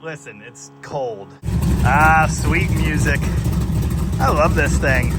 Listen, it's cold. Ah, sweet music. I love this thing.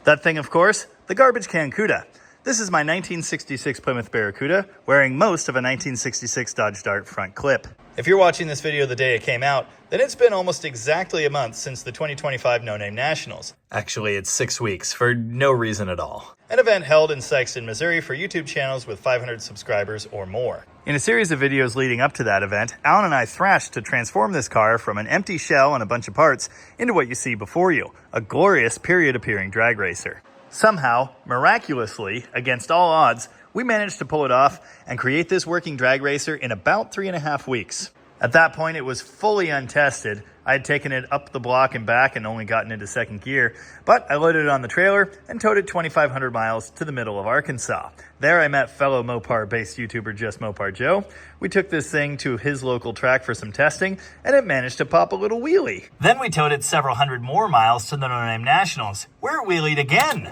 That thing, of course, the garbage can Cuda. This is my 1966 Plymouth Barracuda, wearing most of a 1966 Dodge Dart front clip. If you're watching this video the day it came out, then it's been almost exactly a month since the 2025 No Name Nationals. Actually, it's 6 weeks, for no reason at all. An event held in Sikeston, Missouri for YouTube channels with 500 subscribers or more. In a series of videos leading up to that event, Alan and I thrashed to transform this car from an empty shell and a bunch of parts into what you see before you, a glorious period-appearing drag racer. Somehow, miraculously, against all odds, we managed to pull it off and create this working drag racer in about 3.5 weeks. At that point, it was fully untested. I had taken it up the block and back and only gotten into second gear, but I loaded it on the trailer and towed it 2,500 miles to the middle of Arkansas. There I met fellow Mopar-based YouTuber Just Mopar Joe. We took this thing to his local track for some testing, and it managed to pop a little wheelie. Then we towed it several hundred more miles to the No Name Nationals, where it wheelied again.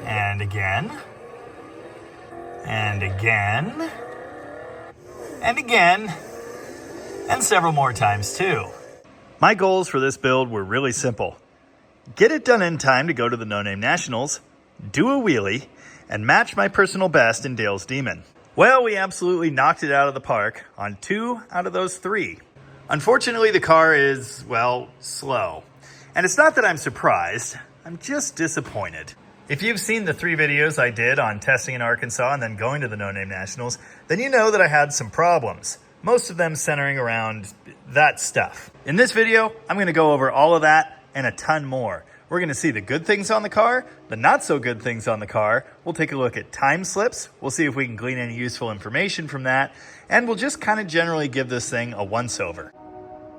And again. And again. And again. And several more times too. My goals for this build were really simple. Get it done in time to go to the No Name Nationals, do a wheelie, and match my personal best in Dale's Demon. Well, we absolutely knocked it out of the park on 2 out of those 3. Unfortunately, the car is, well, slow. And it's not that I'm surprised, I'm just disappointed. If you've seen the 3 videos I did on testing in Arkansas and then going to the No Name Nationals, then you know that I had some problems. Most of them centering around that stuff. In this video, I'm gonna go over all of that and a ton more. We're gonna see the good things on the car, the not so good things on the car. We'll take a look at time slips. We'll see if we can glean any useful information from that. And we'll just kind of generally give this thing a once-over.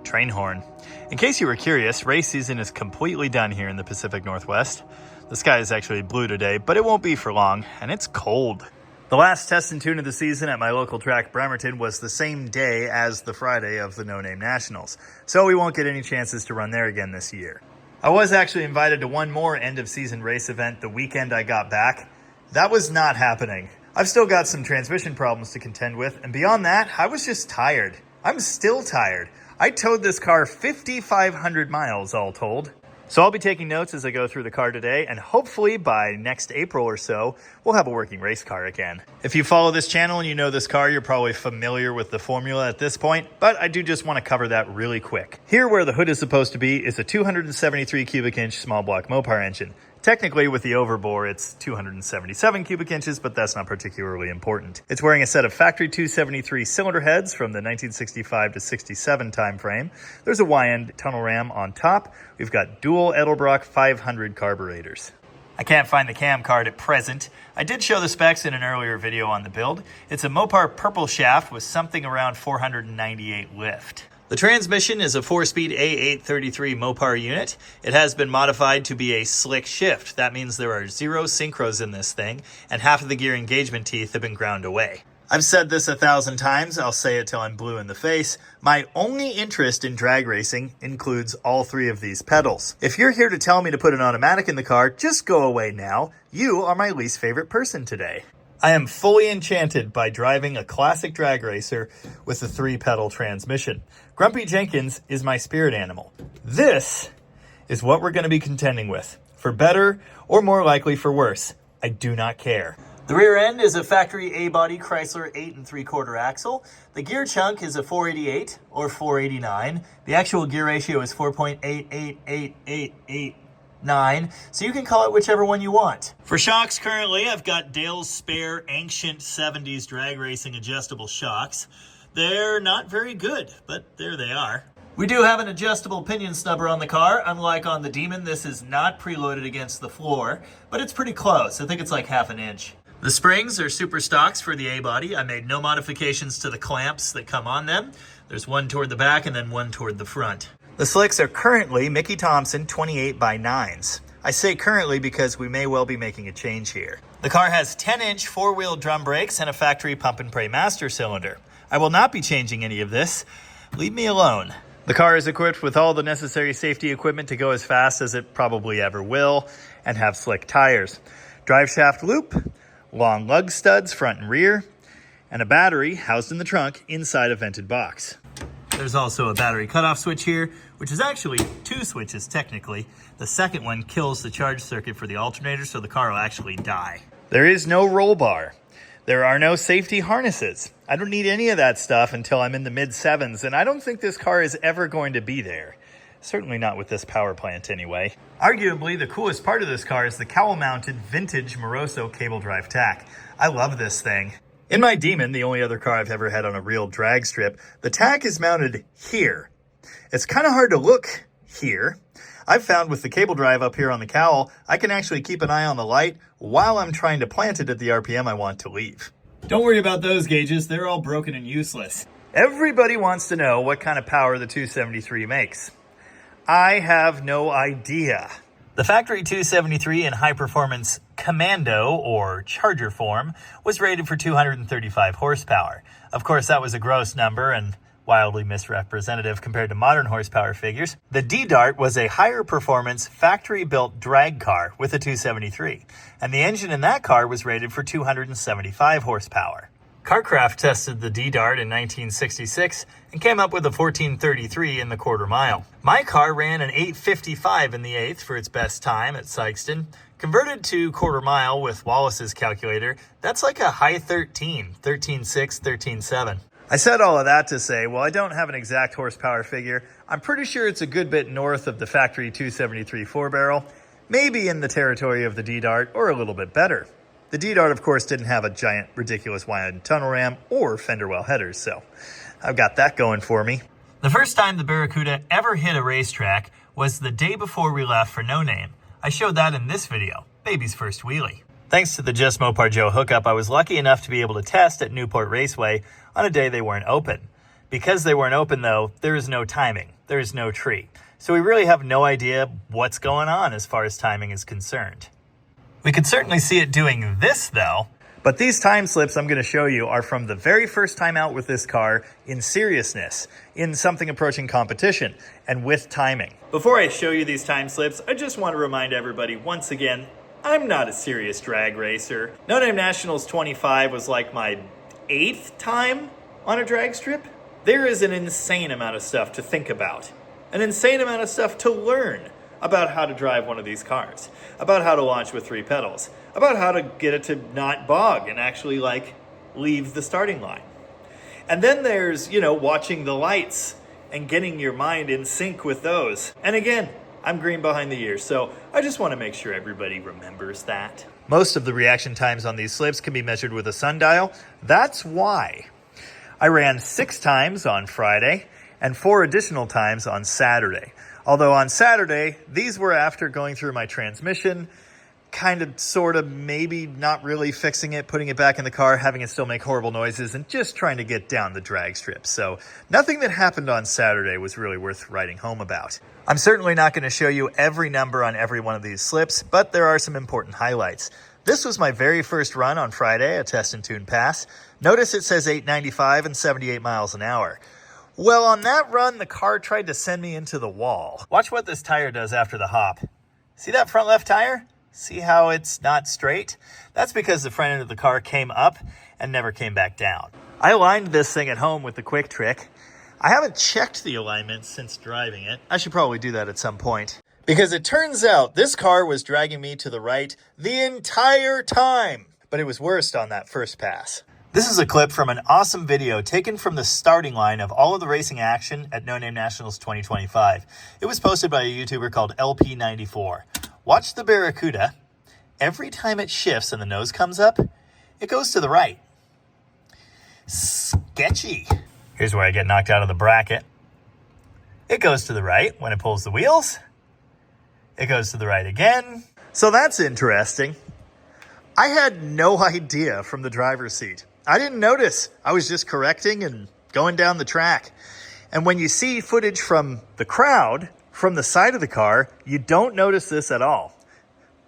Train horn. In case you were curious, race season is completely done here in the Pacific Northwest. The sky is actually blue today, but it won't be for long, and it's cold. The last test and tune of the season at my local track, Bremerton, was the same day as the Friday of the No Name Nationals, so we won't get any chances to run there again this year. I was actually invited to one more end-of-season race event the weekend I got back. That was not happening. I've still got some transmission problems to contend with, and beyond that, I was just tired. I'm still tired. I towed this car 5,500 miles all told. So I'll be taking notes as I go through the car today, and hopefully by next April or so, we'll have a working race car again. If you follow this channel and you know this car, you're probably familiar with the formula at this point, but I do just want to cover that really quick. Here where the hood is supposed to be is a 273 cubic inch small block Mopar engine. Technically, with the overbore, it's 277 cubic inches, but that's not particularly important. It's wearing a set of factory 273 cylinder heads from the 1965 to 67 timeframe. There's a Y-end tunnel ram on top. We've got dual Edelbrock 500 carburetors. I can't find the cam card at present. I did show the specs in an earlier video on the build. It's a Mopar purple shaft with something around 498 lift. The transmission is a 4-speed A833 Mopar unit. It has been modified to be a slick shift. That means there are 0 synchros in this thing, and half of the gear engagement teeth have been ground away. I've said this 1,000 times, I'll say it till I'm blue in the face. My only interest in drag racing includes all 3 of these pedals. If you're here to tell me to put an automatic in the car, just go away now. You are my least favorite person today. I am fully enchanted by driving a classic drag racer with a 3-pedal transmission. Grumpy Jenkins is my spirit animal. This is what we're going to be contending with. For better, or more likely for worse. I do not care. The rear end is a factory A-body Chrysler 8 3/4 axle. The gear chunk is a 488 or 489. The actual gear ratio is 4.88888. 9, so you can call it whichever one you want. For shocks currently, I've got Dale's spare ancient 70s drag racing adjustable shocks. They're not very good, but there they are. We do have an adjustable pinion snubber on the car. Unlike on the Demon, this is not preloaded against the floor, but it's pretty close. I think it's like 1/2 inch. The springs are super stocks for the A-body. I made no modifications to the clamps that come on them. There's one toward the back and then one toward the front. The slicks are currently Mickey Thompson 28x9s. I say currently because we may well be making a change here. The car has 10-inch four-wheel drum brakes and a factory pump and pray master cylinder. I will not be changing any of this. Leave me alone. The car is equipped with all the necessary safety equipment to go as fast as it probably ever will and have slick tires. Drive shaft loop, long lug studs front and rear, and a battery housed in the trunk inside a vented box. There's also a battery cutoff switch here, which is actually two switches technically. The second one kills the charge circuit for the alternator, so the car will actually die. There is no roll bar. There are no safety harnesses. I don't need any of that stuff until I'm in the mid-sevens, and I don't think this car is ever going to be there. Certainly not with this power plant anyway. Arguably, the coolest part of this car is the cowl-mounted vintage Moroso cable drive tack. I love this thing. In my Demon, the only other car I've ever had on a real drag strip, the tack is mounted here. It's kind of hard to look here. I've found with the cable drive up here on the cowl, I can actually keep an eye on the light while I'm trying to plant it at the RPM I want to leave. Don't worry about those gauges, they're all broken and useless. Everybody wants to know what kind of power the 273 makes. I have no idea. The factory 273 in high-performance Commando, or Charger form, was rated for 235 horsepower. Of course, that was a gross number and wildly misrepresentative compared to modern horsepower figures. The D-Dart was a higher-performance, factory-built drag car with a 273, and the engine in that car was rated for 275 horsepower. Carcraft tested the D-Dart in 1966 and came up with a 1433 in the quarter mile. My car ran an 855 in the eighth for its best time at Sykeston. Converted to quarter mile with Wallace's calculator, that's like a high 13, 13.6, 13.7. I said all of that to say, well, I don't have an exact horsepower figure. I'm pretty sure it's a good bit north of the factory 273 4-barrel, maybe in the territory of the D-Dart, or a little bit better. The D-Dart, of course, didn't have a giant, ridiculous wide tunnel ram or fender well headers, so I've got that going for me. The first time the Barracuda ever hit a racetrack was the day before we left for No Name. I showed that in this video, Baby's First Wheelie. Thanks to the Just Mopar Joe hookup, I was lucky enough to be able to test at Newport Raceway on a day they weren't open. Because they weren't open, though, there is no timing. There is no tree. So we really have no idea what's going on as far as timing is concerned. We could certainly see it doing this, though. But these time slips I'm going to show you are from the very first time out with this car in seriousness, in something approaching competition, and with timing. Before I show you these time slips, I just want to remind everybody once again, I'm not a serious drag racer. No Name Nationals 25 was like my 8th time on a drag strip. There is an insane amount of stuff to think about, an insane amount of stuff to learn about how to drive one of these cars, about how to launch with 3 pedals, about how to get it to not bog and actually leave the starting line. And then there's, watching the lights and getting your mind in sync with those. And again, I'm green behind the ears, so I just want to make sure everybody remembers that. Most of the reaction times on these slips can be measured with a sundial. That's why I ran 6 times on Friday and 4 additional times on Saturday. Although on Saturday, these were after going through my transmission, kind of, sort of, maybe not really fixing it, putting it back in the car, having it still make horrible noises, and just trying to get down the drag strip. So nothing that happened on Saturday was really worth writing home about. I'm certainly not going to show you every number on every one of these slips, but there are some important highlights. This was my very first run on Friday, a test and tune pass. Notice it says 895 and 78 miles an hour. Well, on that run, the car tried to send me into the wall. Watch what this tire does after the hop. See that front left tire? See how it's not straight? That's because the front end of the car came up and never came back down. I aligned this thing at home with the quick trick. I haven't checked the alignment since driving it. I should probably do that at some point. Because it turns out this car was dragging me to the right the entire time. But it was worst on that first pass. This is a clip from an awesome video taken from the starting line of all of the racing action at No Name Nationals 2025. It was posted by a YouTuber called LP94. Watch the Barracuda. Every time it shifts and the nose comes up, it goes to the right. Sketchy. Here's where I get knocked out of the bracket. It goes to the right when it pulls the wheels. It goes to the right again. So that's interesting. I had no idea from the driver's seat. I didn't notice. I was just correcting and going down the track. And when you see footage from the crowd, from the side of the car, you don't notice this at all.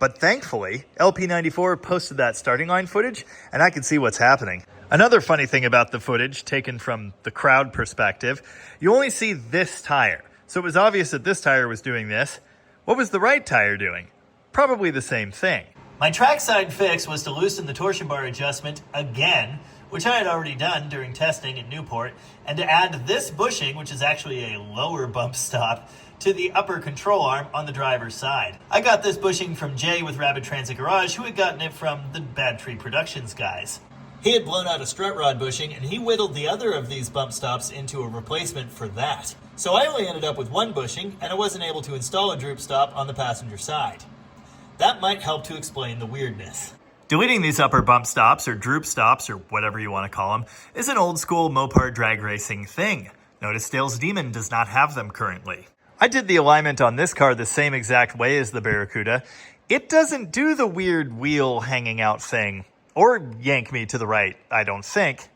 but thankfully, LP94 posted that starting line footage, and I could see what's happening. Another funny thing about the footage, taken from the crowd perspective, you only see this tire. So it was obvious that this tire was doing this. What was the right tire doing? Probably the same thing. My trackside fix was to loosen the torsion bar adjustment again, which I had already done during testing in Newport, and to add this bushing, which is actually a lower bump stop, to the upper control arm on the driver's side. I got this bushing from Jay with Rapid Transit Garage, who had gotten it from the Bad Tree Productions guys. He had blown out a strut rod bushing, and he whittled the other of these bump stops into a replacement for that. So I only ended up with one bushing, and I wasn't able to install a droop stop on the passenger side. That might help to explain the weirdness. Deleting these upper bump stops, or droop stops, or whatever you want to call them, is an old school Mopar drag racing thing. Notice Dale's Demon does not have them currently. I did the alignment on this car the same exact way as the Barracuda. It doesn't do the weird wheel hanging out thing, or yank me to the right, I don't think.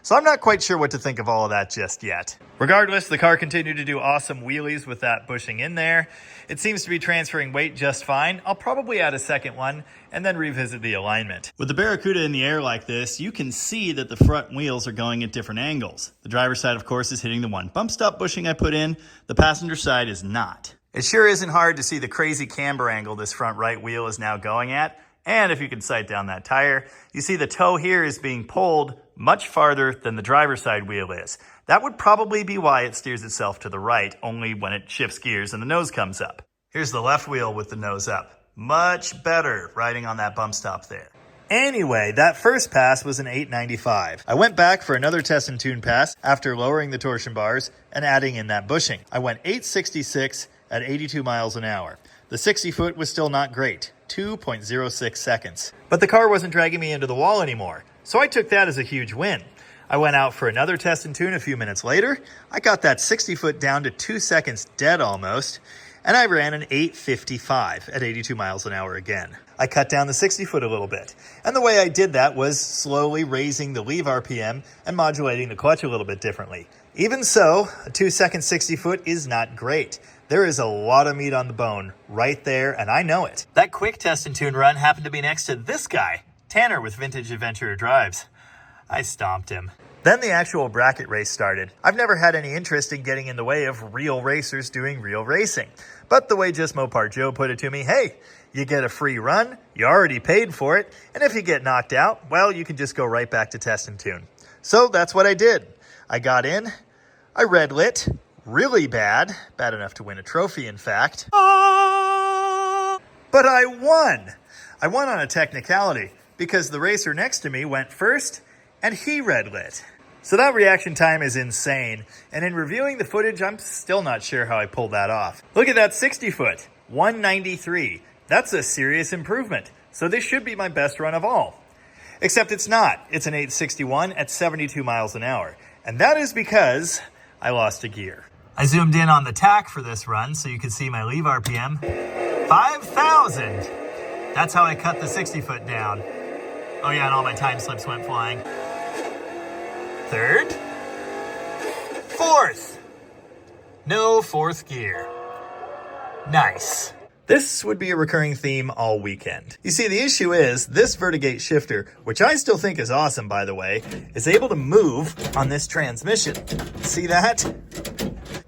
So I'm not quite sure what to think of all of that just yet. Regardless, the car continued to do awesome wheelies with that bushing in there. It seems to be transferring weight just fine. I'll probably add a second one and then revisit the alignment. With the Barracuda in the air like this, you can see that the front wheels are going at different angles. The driver's side, of course, is hitting the one bump stop bushing I put in. The passenger side is not. It sure isn't hard to see the crazy camber angle this front right wheel is now going at. And if you can sight down that tire, you see the toe here is being pulled much farther than the driver's side wheel is. That would probably be why it steers itself to the right, only when it shifts gears and the nose comes up. Here's the left wheel with the nose up. Much better riding on that bump stop there. Anyway, that first pass was an 895. I went back for another test and tune pass after lowering the torsion bars and adding in that bushing. I went 866 at 82 miles an hour. The 60 foot was still not great, 2.06 seconds. But the car wasn't dragging me into the wall anymore, so I took that as a huge win. I went out for another test and tune a few minutes later. I got that 60 foot down to 2 seconds dead almost, and I ran an 855 at 82 miles an hour again. I cut down the 60 foot a little bit, and the way I did that was slowly raising the leave RPM and modulating the clutch a little bit differently. Even so, a 2 second 60 foot is not great. There is a lot of meat on the bone right there, and I know it. That quick test and tune run happened to be next to this guy, Tanner with Vintage Adventurer Drives. I stomped him. Then the actual bracket race started. I've never had any interest in getting in the way of real racers doing real racing. But the way Just Mopar Joe put it to me, hey, you get a free run, you already paid for it, and if you get knocked out, well, you can just go right back to test and tune. So that's what I did. I got in, I red lit, really bad enough to win a trophy, in fact. But I won. I won on a technicality because the racer next to me went first and he red lit. So that reaction time is insane. And in reviewing the footage, I'm still not sure how I pulled that off. Look at that 60 foot, 193. That's a serious improvement. So this should be my best run of all. Except it's not. It's an 861 at 72 miles an hour. And that is because I lost a gear. I zoomed in on the tack for this run so you could see my leave RPM. 5,000! That's how I cut the 60 foot down. Oh yeah, and all my time slips went flying. Third. Fourth. No fourth gear. Nice. This would be a recurring theme all weekend. You see, the issue is this Vertigate shifter, which I still think is awesome, by the way, is able to move on this transmission. See that?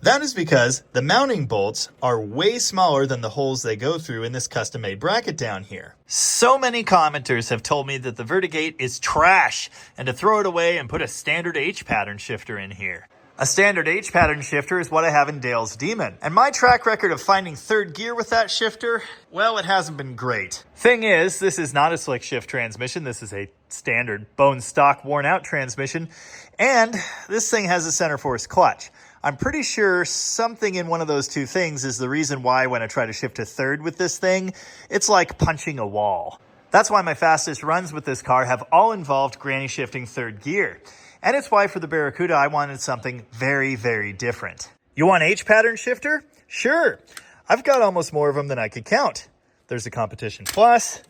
That is because the mounting bolts are way smaller than the holes they go through in this custom-made bracket down here. So many commenters have told me that the Vertigate is trash and to throw it away and put a standard H-pattern shifter in here. A standard H-pattern shifter is what I have in Dale's Demon. And my track record of finding third gear with that shifter, well, it hasn't been great. Thing is, this is not a slick shift transmission. This is a standard bone stock worn out transmission. And this thing has a center force clutch. I'm pretty sure something in one of those two things is the reason why when I try to shift to third with this thing, it's like punching a wall. That's why my fastest runs with this car have all involved granny shifting third gear. And it's why for the Barracuda, I wanted something very, very different. You want H-pattern shifter? Sure. I've got almost more of them than I could count. There's the Competition Plus.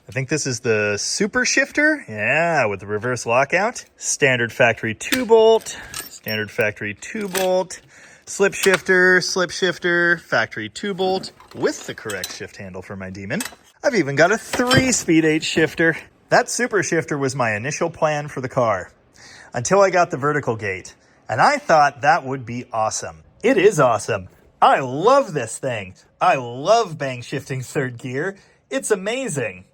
I think this is the Super Shifter. Yeah, with the reverse lockout. Standard factory 2-bolt. Standard factory 2-bolt. Slip shifter, factory 2-bolt with the correct shift handle for my Demon. I've even got a 3-speed 8 shifter. That super shifter was my initial plan for the car, until I got the vertical gate, and I thought that would be awesome. It is awesome. I love this thing. I love bang shifting third gear. It's amazing.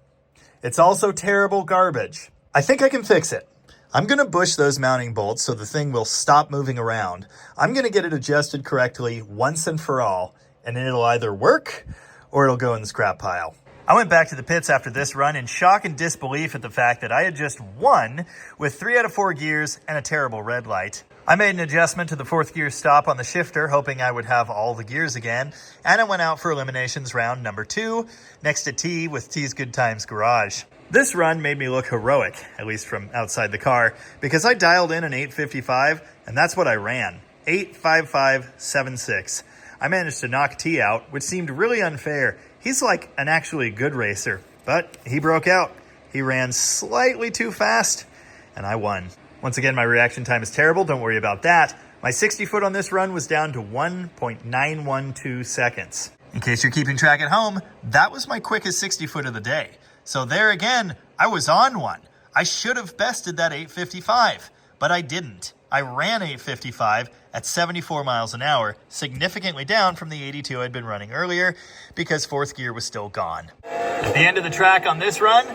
It's also terrible garbage. I think I can fix it. I'm going to bush those mounting bolts so the thing will stop moving around. I'm going to get it adjusted correctly once and for all, and then it'll either work or it'll go in the scrap pile. I went back to the pits after this run in shock and disbelief at the fact that I had just won with 3 out of 4 gears and a terrible red light. I made an adjustment to the 4th gear stop on the shifter, hoping I would have all the gears again, and I went out for eliminations round number 2, next to T with T's Good Times Garage. This run made me look heroic, at least from outside the car, because I dialed in an 855, and that's what I ran, 85576. I managed to knock T out, which seemed really unfair. He's like an actually good racer, but he broke out. He ran slightly too fast, and I won. Once again, my reaction time is terrible. Don't worry about that. My 60 foot on this run was down to 1.912 seconds. In case you're keeping track at home, that was my quickest 60 foot of the day. So there again, I was on one. I should have bested that 855, but I didn't. I ran 855 at 74 miles an hour, significantly down from the 82 I'd been running earlier because 4th gear was still gone. At the end of the track on this run,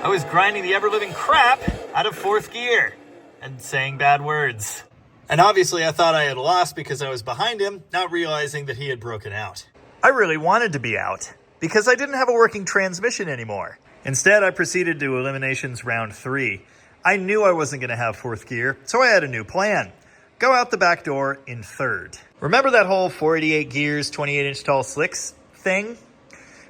I was grinding the ever-living crap out of 4th gear and saying bad words. And obviously I thought I had lost because I was behind him, not realizing that he had broken out. I really wanted to be out because I didn't have a working transmission anymore. Instead, I proceeded to eliminations round 3. I knew I wasn't going to have 4th gear, so I had a new plan. Go out the back door in 3rd. Remember that whole 488 gears, 28-inch tall slicks thing?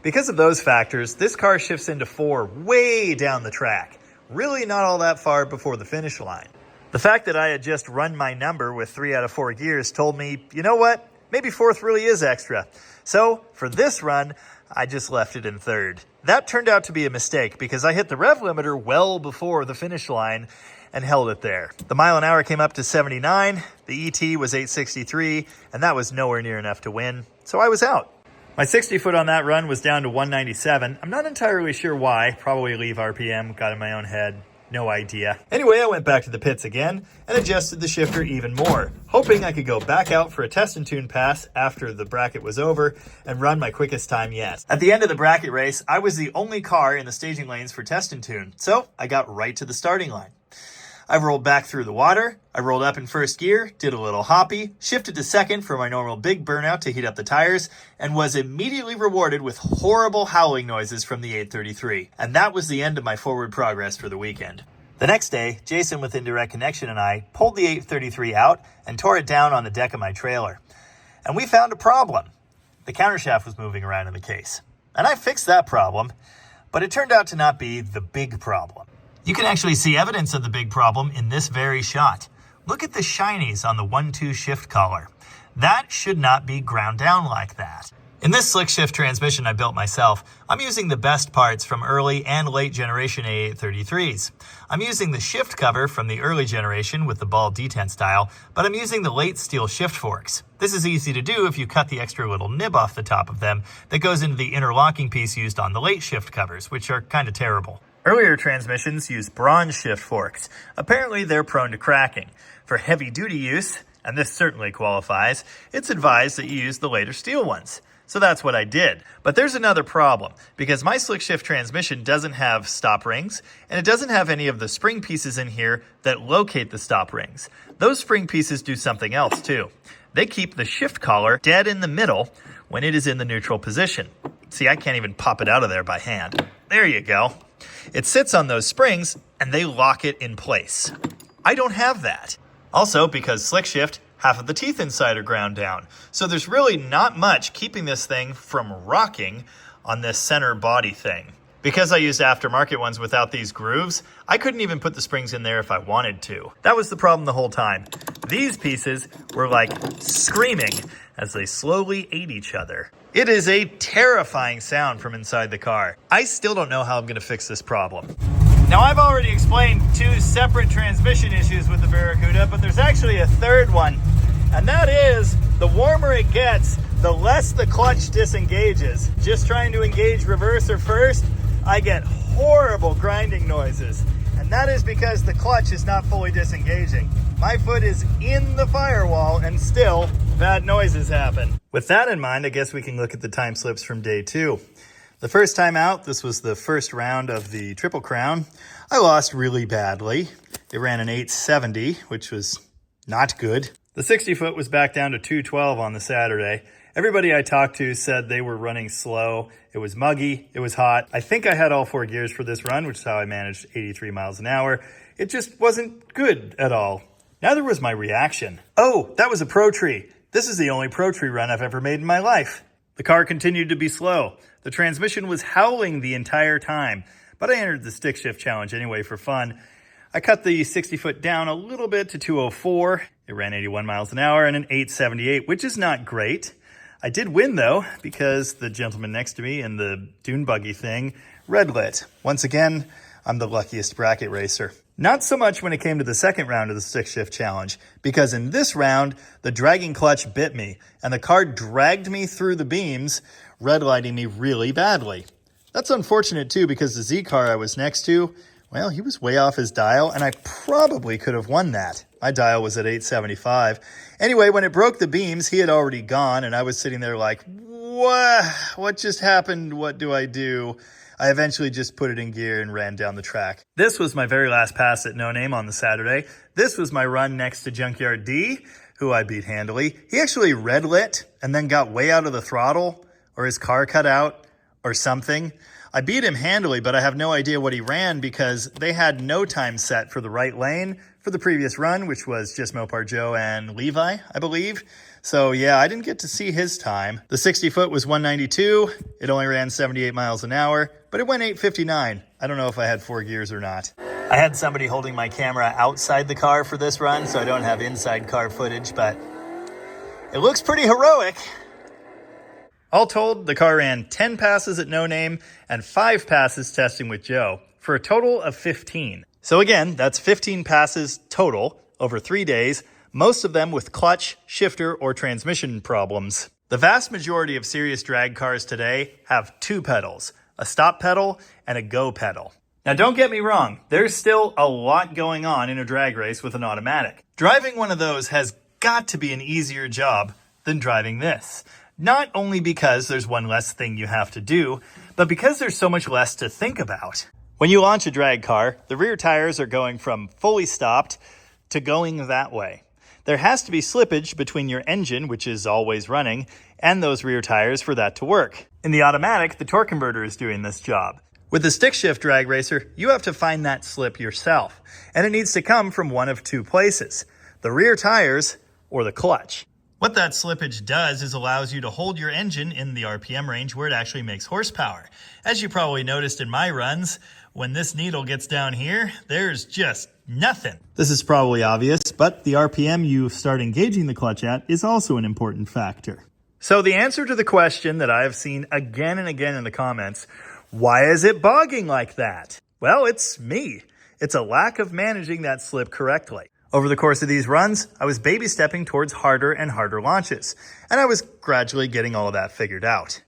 Because of those factors, this car shifts into 4 way down the track. Really not all that far before the finish line. The fact that I had just run my number with 3 out of 4 gears told me, you know what? Maybe 4th really is extra. So, for this run, I just left it in 3rd. That turned out to be a mistake because I hit the rev limiter well before the finish line and held it there. The mile an hour came up to 79, the ET was 863, and that was nowhere near enough to win, so I was out. My 60 foot on that run was down to 197. I'm not entirely sure why, probably leave RPM, got in my own head. No idea. Anyway, I went back to the pits again and adjusted the shifter even more, hoping I could go back out for a test and tune pass after the bracket was over and run my quickest time yet. At the end of the bracket race, I was the only car in the staging lanes for test and tune, so I got right to the starting line. I rolled back through the water, I rolled up in 1st gear, did a little hoppy, shifted to 2nd for my normal big burnout to heat up the tires, and was immediately rewarded with horrible howling noises from the 833. And that was the end of my forward progress for the weekend. The next day, Jason with Indirect Connection and I pulled the 833 out and tore it down on the deck of my trailer. And we found a problem. The countershaft was moving around in the case. And I fixed that problem, but it turned out to not be the big problem. You can actually see evidence of the big problem in this very shot. Look at the shinies on the 1-2 shift collar. That should not be ground down like that. In this slick shift transmission I built myself, I'm using the best parts from early and late generation A833s. I'm using the shift cover from the early generation with the ball detent style, but I'm using the late steel shift forks. This is easy to do if you cut the extra little nib off the top of them that goes into the interlocking piece used on the late shift covers, which are kind of terrible. Earlier transmissions use bronze shift forks. Apparently they're prone to cracking. For heavy-duty use, and this certainly qualifies, it's advised that you use the later steel ones. So that's what I did. But there's another problem, because my slick shift transmission doesn't have stop rings, and it doesn't have any of the spring pieces in here that locate the stop rings. Those spring pieces do something else too. They keep the shift collar dead in the middle when it is in the neutral position. See, I can't even pop it out of there by hand. There you go. It sits on those springs, and they lock it in place. I don't have that. Also, because slick shift, half of the teeth inside are ground down. So there's really not much keeping this thing from rocking on this center body thing. Because I used aftermarket ones without these grooves, I couldn't even put the springs in there if I wanted to. That was the problem the whole time. These pieces were like screaming as they slowly ate each other. It is a terrifying sound from inside the car. I still don't know how I'm going to fix this problem. Now, I've already explained 2 separate transmission issues with the Barracuda, but there's actually a third one. And that is, the warmer it gets, the less the clutch disengages. Just trying to engage reverse or first, I get horrible grinding noises. And that is because the clutch is not fully disengaging. My foot is in the firewall and still bad noises happen. With that in mind, I guess we can look at the time slips from day 2. The first time out, this was the first round of the Triple Crown, I lost really badly. It ran an 870, which was not good. The 60 foot was back down to 212 on the Saturday. Everybody I talked to said they were running slow. It was muggy, it was hot. I think I had all 4 gears for this run, which is how I managed 83 miles an hour. It just wasn't good at all. Neither was my reaction. Oh, that was a Pro Tree. This is the only Pro Tree run I've ever made in my life. The car continued to be slow. The transmission was howling the entire time, but I entered the stick shift challenge anyway for fun. I cut the 60 foot down a little bit to 204. It ran 81 miles an hour and an 878, which is not great. I did win though, because the gentleman next to me in the dune buggy thing red lit. Once again, I'm the luckiest bracket racer. Not so much when it came to the second round of the stick shift challenge, because in this round, the dragging clutch bit me, and the car dragged me through the beams, red lighting me really badly. That's unfortunate too, because the Z car I was next to, well, he was way off his dial, and I probably could have won that. My dial was at 875. Anyway, when it broke the beams, he had already gone, and I was sitting there like, what just happened? What do I do? I eventually just put it in gear and ran down the track. This was my very last pass at No Name on the Saturday. This was my run next to Junkyard D, who I beat handily. He actually red lit and then got way out of the throttle, or his car cut out, or something. I beat him handily, but I have no idea what he ran because they had no time set for the right lane for the previous run, which was just Mopar Joe and Levi, I believe. So yeah, I didn't get to see his time. The 60 foot was 192. It only ran 78 miles an hour, but it went 859. I don't know if I had 4 gears or not. I had somebody holding my camera outside the car for this run, so I don't have inside car footage, but it looks pretty heroic. All told, the car ran 10 passes at No Name and 5 passes testing with Joe, for a total of 15. So again, that's 15 passes total over 3 days, most of them with clutch, shifter, or transmission problems. The vast majority of serious drag cars today have 2 pedals, a stop pedal and a go pedal. Now don't get me wrong, there's still a lot going on in a drag race with an automatic. Driving one of those has got to be an easier job than driving this. Not only because there's one less thing you have to do, but because there's so much less to think about. When you launch a drag car, the rear tires are going from fully stopped to going that way. There has to be slippage between your engine, which is always running, and those rear tires for that to work. In the automatic, the torque converter is doing this job. With the stick shift drag racer, you have to find that slip yourself, and it needs to come from one of 2 places, the rear tires or the clutch. What that slippage does is allows you to hold your engine in the RPM range where it actually makes horsepower. As you probably noticed in my runs, when this needle gets down here, there's just nothing. This is probably obvious, but the RPM you start engaging the clutch at is also an important factor. So the answer to the question that I have seen again and again in the comments, why is it bogging like that? Well, it's me. It's a lack of managing that slip correctly. Over the course of these runs, I was baby stepping towards harder and harder launches, and I was gradually getting all of that figured out.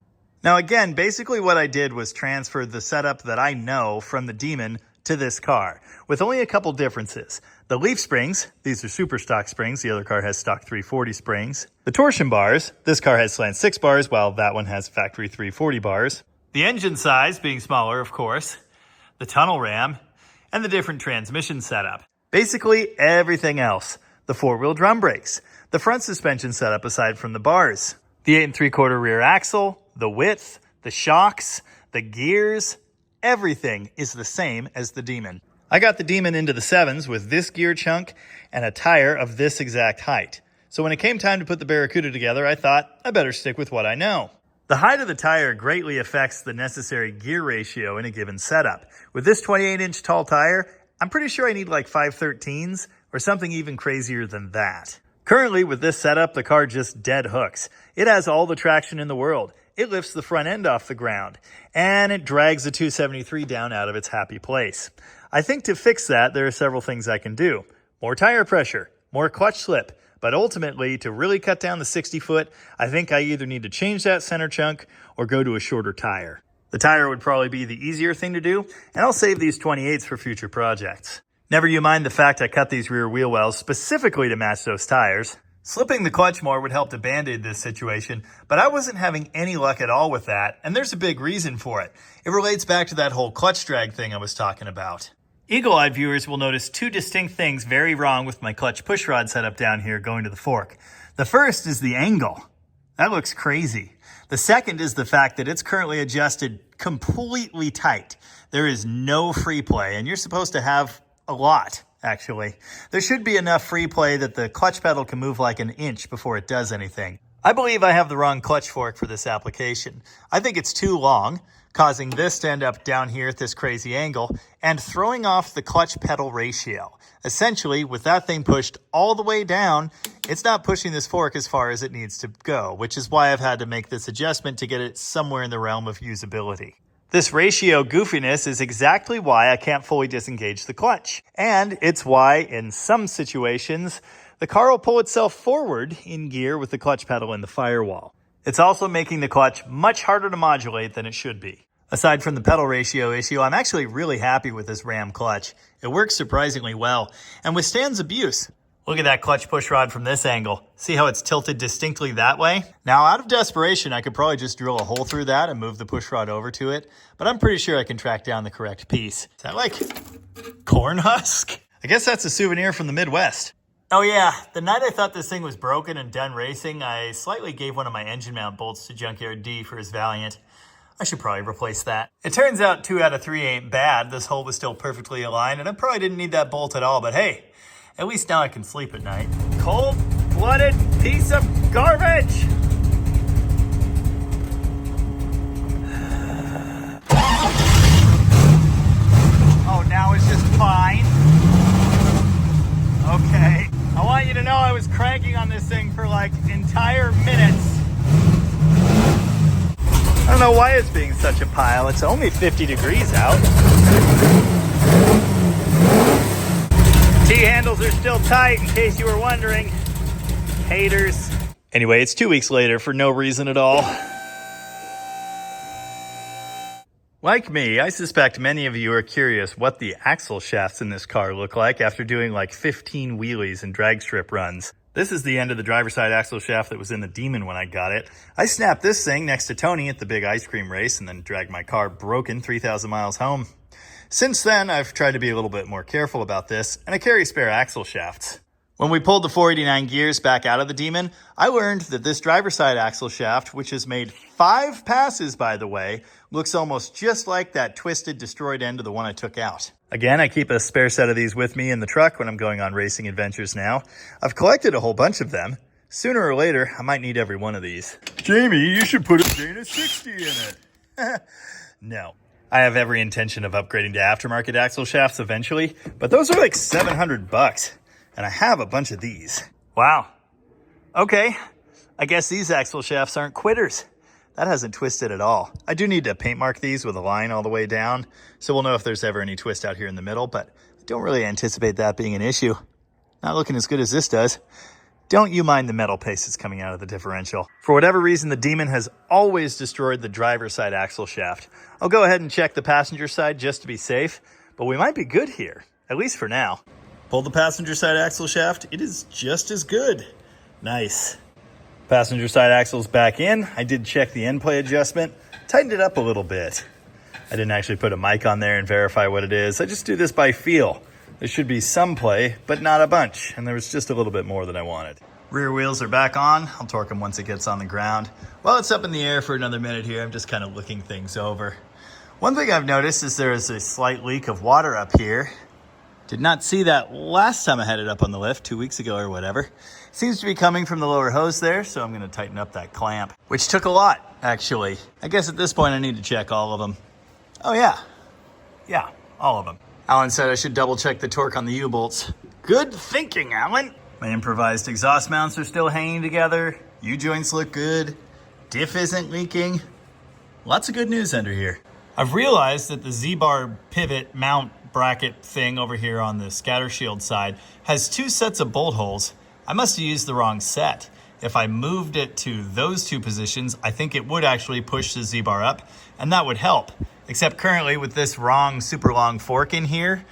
Now again, basically what I did was transfer the setup that I know from the Demon to this car, with only a couple differences. The leaf springs, these are super stock springs, the other car has stock 340 springs. The torsion bars, this car has slant 6 bars, while that one has factory 340 bars. The engine size being smaller, of course, the tunnel ram, and the different transmission setup. Basically everything else. The 4-wheel drum brakes, the front suspension setup aside from the bars, the 8 3/4 rear axle, the width, the shocks, the gears, everything is the same as the Demon. I got the Demon into the 7s with this gear chunk and a tire of this exact height. So when it came time to put the Barracuda together, I thought I better stick with what I know. The height of the tire greatly affects the necessary gear ratio in a given setup. With this 28-inch tall tire, I'm pretty sure I need like 513s or something even crazier than that. Currently, with this setup, the car just dead hooks. It has all the traction in the world. It lifts the front end off the ground, and it drags the 273 down out of its happy place. I think to fix that, there are several things I can do. More tire pressure, more clutch slip. But ultimately, to really cut down the 60-foot, I think I either need to change that center chunk or go to a shorter tire. The tire would probably be the easier thing to do, and I'll save these 28s for future projects. Never you mind the fact I cut these rear wheel wells specifically to match those tires. Slipping the clutch more would help to band-aid this situation, but I wasn't having any luck at all with that, and there's a big reason for it. It relates back to that whole clutch drag thing I was talking about. Eagle-eyed viewers will notice two distinct things very wrong with my clutch pushrod setup down here going to the fork. The first is the angle. That looks crazy. The second is the fact that it's currently adjusted completely tight. There is no free play, and you're supposed to have a lot, actually. There should be enough free play that the clutch pedal can move like an inch before it does anything. I believe I have the wrong clutch fork for this application. I think it's too long, causing this to end up down here at this crazy angle, and throwing off the clutch pedal ratio. Essentially, with that thing pushed all the way down, it's not pushing this fork as far as it needs to go, which is why I've had to make this adjustment to get it somewhere in the realm of usability. This ratio goofiness is exactly why I can't fully disengage the clutch. And it's why, in some situations, the car will pull itself forward in gear with the clutch pedal in the firewall. It's also making the clutch much harder to modulate than it should be. Aside from the pedal ratio issue, I'm actually really happy with this Ram clutch. It works surprisingly well and withstands abuse. Look at that clutch pushrod from this angle. See how it's tilted distinctly that way? Now, out of desperation, I could probably just drill a hole through that and move the pushrod over to it, but I'm pretty sure I can track down the correct piece. Is that like corn husk? I guess that's a souvenir from the Midwest. Oh yeah, the night I thought this thing was broken and done racing, I slightly gave one of my engine mount bolts to Junkyard D for his Valiant. I should probably replace that. It turns out 2 out of 3 ain't bad. This hole was still perfectly aligned, and I probably didn't need that bolt at all, but hey, at least now I can sleep at night. Cold-blooded piece of garbage! Oh, now it's just fine? Okay. I want you to know I was cranking on this thing for like entire minutes. I don't know why it's being such a pile. It's only 50 degrees out. T-handles are still tight, in case you were wondering. Haters. Anyway, it's 2 weeks later for no reason at all. Like me, I suspect many of you are curious what the axle shafts in this car look like after doing like 15 wheelies and drag strip runs. This is the end of the driver's side axle shaft that was in the Demon when I got it. I snapped this thing next to Tony at the big ice cream race and then dragged my car broken 3,000 miles home. Since then, I've tried to be a little bit more careful about this, and I carry spare axle shafts. When we pulled the 489 gears back out of the Demon, I learned that this driver's side axle shaft, which has made 5 passes, by the way, looks almost just like that twisted, destroyed end of the one I took out. Again, I keep a spare set of these with me in the truck when I'm going on racing adventures now. I've collected a whole bunch of them. Sooner or later, I might need every one of these. Jamie, you should put a Dana 60 in it. No. I have every intention of upgrading to aftermarket axle shafts eventually, but those are like $700. And I have a bunch of these. Wow. Okay. I guess these axle shafts aren't quitters. That hasn't twisted at all. I do need to paint mark these with a line all the way down, so we'll know if there's ever any twist out here in the middle, but I don't really anticipate that being an issue. Not looking as good as this does. Don't you mind the metal paste that's coming out of the differential. For whatever reason, the Demon has always destroyed the driver's side axle shaft. I'll go ahead and check the passenger side just to be safe, but we might be good here, at least for now. Pull the passenger side axle shaft. It is just as good. Nice. Passenger side axle's back in. I did check the end play adjustment. Tightened it up a little bit. I didn't actually put a mic on there and verify what it is. I just do this by feel. There should be some play, but not a bunch. And there was just a little bit more than I wanted. Rear wheels are back on. I'll torque them once it gets on the ground. While it's up in the air for another minute here, I'm just kind of looking things over. One thing I've noticed is there is a slight leak of water up here. Did not see that last time I had it up on the lift 2 weeks ago or whatever. Seems to be coming from the lower hose there, so I'm going to tighten up that clamp, which took a lot, actually. I guess at this point I need to check all of them. Oh yeah. Yeah, all of them. Alan said I should double check the torque on the U-bolts. Good thinking, Alan. My improvised exhaust mounts are still hanging together. U-joints look good. Diff isn't leaking. Lots of good news under here. I've realized that the Z-bar pivot mount bracket thing over here on the scatter shield side has 2 sets of bolt holes. I must have used the wrong set. If I moved it to those 2 positions, I think it would actually push the Z-bar up, and that would help. Except currently with this wrong super long fork in here,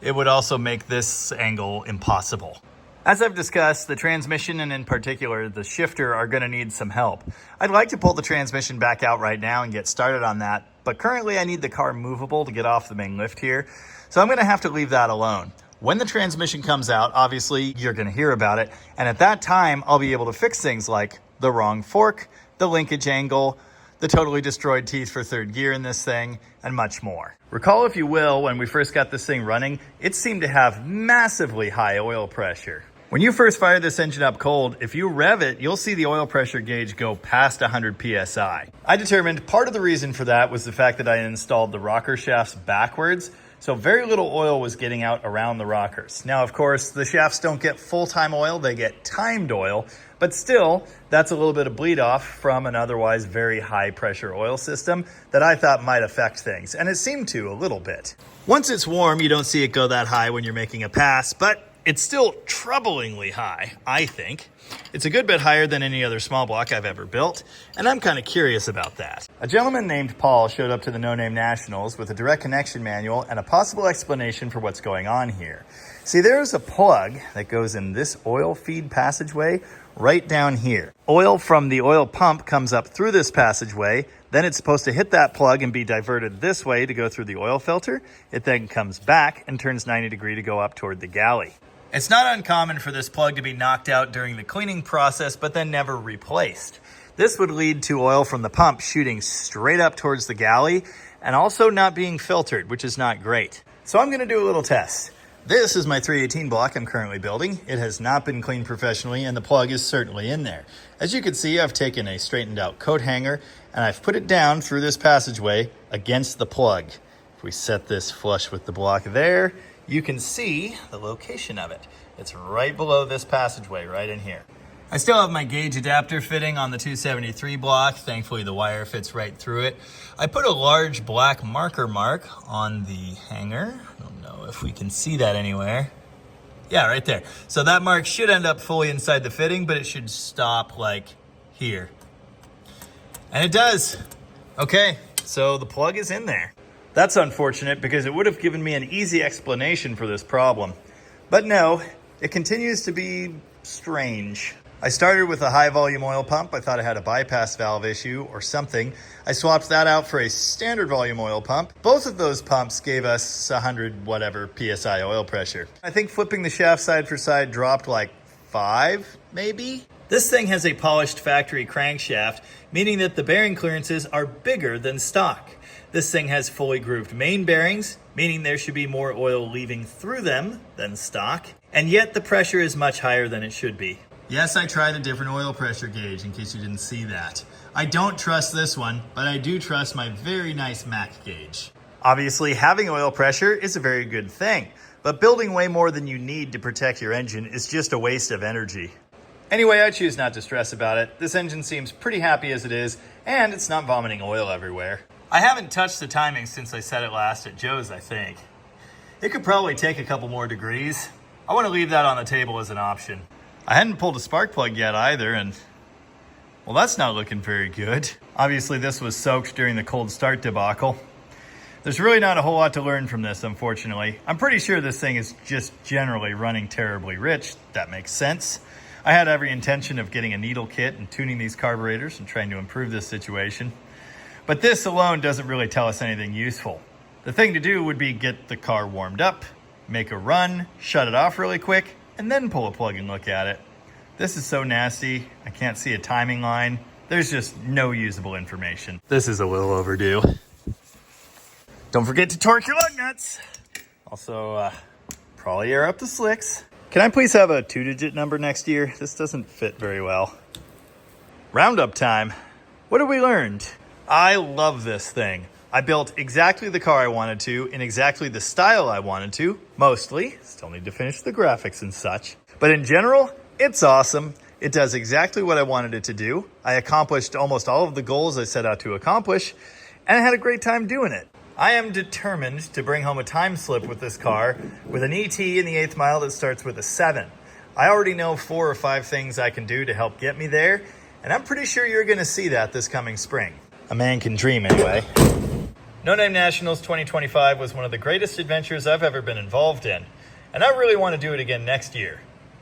it would also make this angle impossible. As I've discussed, the transmission and in particular the shifter are going to need some help. I'd like to pull the transmission back out right now and get started on that, but currently I need the car movable to get off the main lift here, so I'm going to have to leave that alone. When the transmission comes out, obviously you're going to hear about it, and at that time I'll be able to fix things like the wrong fork, the linkage angle, the totally destroyed teeth for 3rd gear in this thing, and much more. Recall, if you will, when we first got this thing running, it seemed to have massively high oil pressure. When you first fire this engine up cold, if you rev it, you'll see the oil pressure gauge go past 100 PSI. I determined part of the reason for that was the fact that I installed the rocker shafts backwards, so very little oil was getting out around the rockers. Now, of course, the shafts don't get full-time oil, they get timed oil, but still, that's a little bit of bleed off from an otherwise very high pressure oil system that I thought might affect things, and it seemed to a little bit. Once it's warm, you don't see it go that high when you're making a pass, but it's still troublingly high, I think. It's a good bit higher than any other small block I've ever built, and I'm kind of curious about that. A gentleman named Paul showed up to the No Name Nationals with a direct connection manual and a possible explanation for what's going on here. See, there's a plug that goes in this oil feed passageway right down here. Oil from the oil pump comes up through this passageway, then it's supposed to hit that plug and be diverted this way to go through the oil filter. It then comes back and turns 90 degrees to go up toward the galley. It's not uncommon for this plug to be knocked out during the cleaning process, but then never replaced. This would lead to oil from the pump shooting straight up towards the galley and also not being filtered, which is not great. So I'm going to do a little test. This is my 318 block I'm currently building. It has not been cleaned professionally, and the plug is certainly in there. As you can see, I've taken a straightened out coat hanger and I've put it down through this passageway against the plug. If we set this flush with the block there, you can see the location of it. It's right below this passageway, right in here. I still have my gauge adapter fitting on the 273 block. Thankfully, the wire fits right through it. I put a large black marker mark on the hanger. I don't know if we can see that anywhere. Yeah, right there. So that mark should end up fully inside the fitting, but it should stop like here. And it does. Okay, so the plug is in there. That's unfortunate because it would have given me an easy explanation for this problem. But no, it continues to be strange. I started with a high volume oil pump. I thought I had a bypass valve issue or something. I swapped that out for a standard volume oil pump. Both of those pumps gave us 100 whatever PSI oil pressure. I think flipping the shaft side for side dropped like 5 maybe. This thing has a polished factory crankshaft, meaning that the bearing clearances are bigger than stock. This thing has fully grooved main bearings, meaning there should be more oil leaving through them than stock, and yet the pressure is much higher than it should be. Yes, I tried a different oil pressure gauge in case you didn't see that. I don't trust this one, but I do trust my very nice Mac gauge. Obviously, having oil pressure is a very good thing, but building way more than you need to protect your engine is just a waste of energy. Anyway, I choose not to stress about it. This engine seems pretty happy as it is, and it's not vomiting oil everywhere. I haven't touched the timing since I set it last at Joe's, I think. It could probably take a couple more degrees. I want to leave that on the table as an option. I hadn't pulled a spark plug yet either, and well, that's not looking very good. Obviously, this was soaked during the cold start debacle. There's really not a whole lot to learn from this, unfortunately. I'm pretty sure this thing is just generally running terribly rich. That makes sense. I had every intention of getting a needle kit and tuning these carburetors and trying to improve this situation. But this alone doesn't really tell us anything useful. The thing to do would be get the car warmed up, make a run, shut it off really quick, and then pull a plug and look at it. This is so nasty. I can't see a timing line. There's just no usable information. This is a little overdue. Don't forget to torque your lug nuts. Also, probably air up the slicks. Can I please have a 2-digit number next year? This doesn't fit very well. Roundup time. What have we learned? I love this thing. I built exactly the car I wanted to in exactly the style I wanted to, mostly. Still need to finish the graphics and such. But in general, it's awesome. It does exactly what I wanted it to do. I accomplished almost all of the goals I set out to accomplish, and I had a great time doing it. I am determined to bring home a time slip with this car with an ET in the 8th mile that starts with a 7. I already know 4 or 5 things I can do to help get me there, and I'm pretty sure you're going to see that this coming spring. A man can dream anyway. No Name Nationals 2025 was one of the greatest adventures I've ever been involved in, and I really want to do it again next year,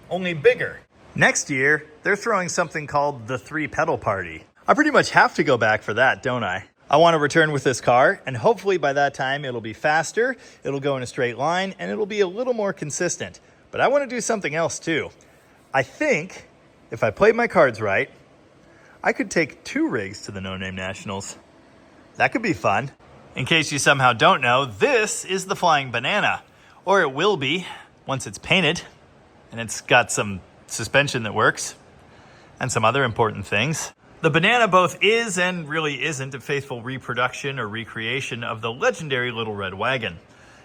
only bigger. Next year, they're throwing something called the 3-pedal party. I pretty much have to go back for that, don't I? I want to return with this car, and hopefully by that time it'll be faster, it'll go in a straight line, and it'll be a little more consistent. But I want to do something else too. I think, if I played my cards right, I could take 2 rigs to the No Name Nationals. That could be fun. In case you somehow don't know, this is the Flying Banana. Or it will be, once it's painted, and it's got some suspension that works, and some other important things. The Banana both is and really isn't a faithful reproduction or recreation of the legendary Little Red Wagon.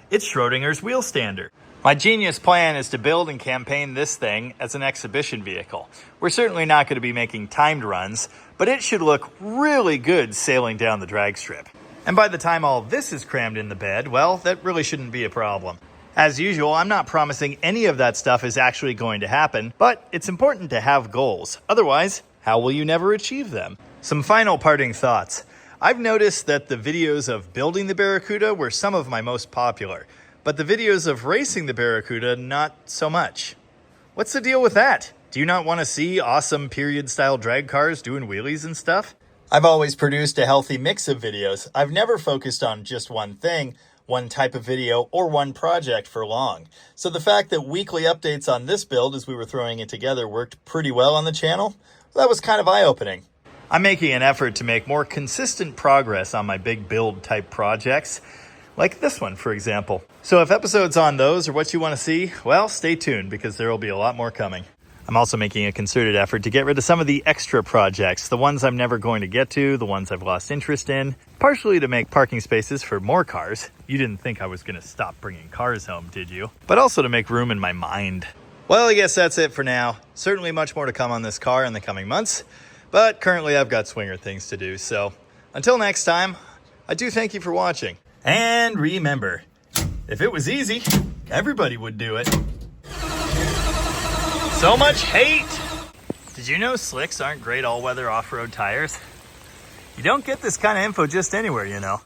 It's Schrodinger's wheel stander. My genius plan is to build and campaign this thing as an exhibition vehicle. We're certainly not going to be making timed runs, but it should look really good sailing down the drag strip. And by the time all this is crammed in the bed, well, that really shouldn't be a problem. As usual, I'm not promising any of that stuff is actually going to happen, but it's important to have goals. Otherwise, how will you never achieve them? Some final parting thoughts. I've noticed that the videos of building the Barracuda were some of my most popular, but the videos of racing the Barracuda, not so much. What's the deal with that? Do you not want to see awesome period-style drag cars doing wheelies and stuff? I've always produced a healthy mix of videos. I've never focused on just one thing, one type of video, or one project for long. So the fact that weekly updates on this build as we were throwing it together worked pretty well on the channel, well, that was kind of eye-opening. I'm making an effort to make more consistent progress on my big build type projects, like this one, for example. So if episodes on those are what you want to see, well, stay tuned because there will be a lot more coming. I'm also making a concerted effort to get rid of some of the extra projects, the ones I'm never going to get to, the ones I've lost interest in, partially to make parking spaces for more cars. You didn't think I was going to stop bringing cars home, did you? But also to make room in my mind. Well, I guess that's it for now. Certainly much more to come on this car in the coming months, but currently I've got swinger things to do. So until next time, I do thank you for watching. And remember, if it was easy, everybody would do it. So much hate! Did you know slicks aren't great all-weather off-road tires? You don't get this kind of info just anywhere, you know.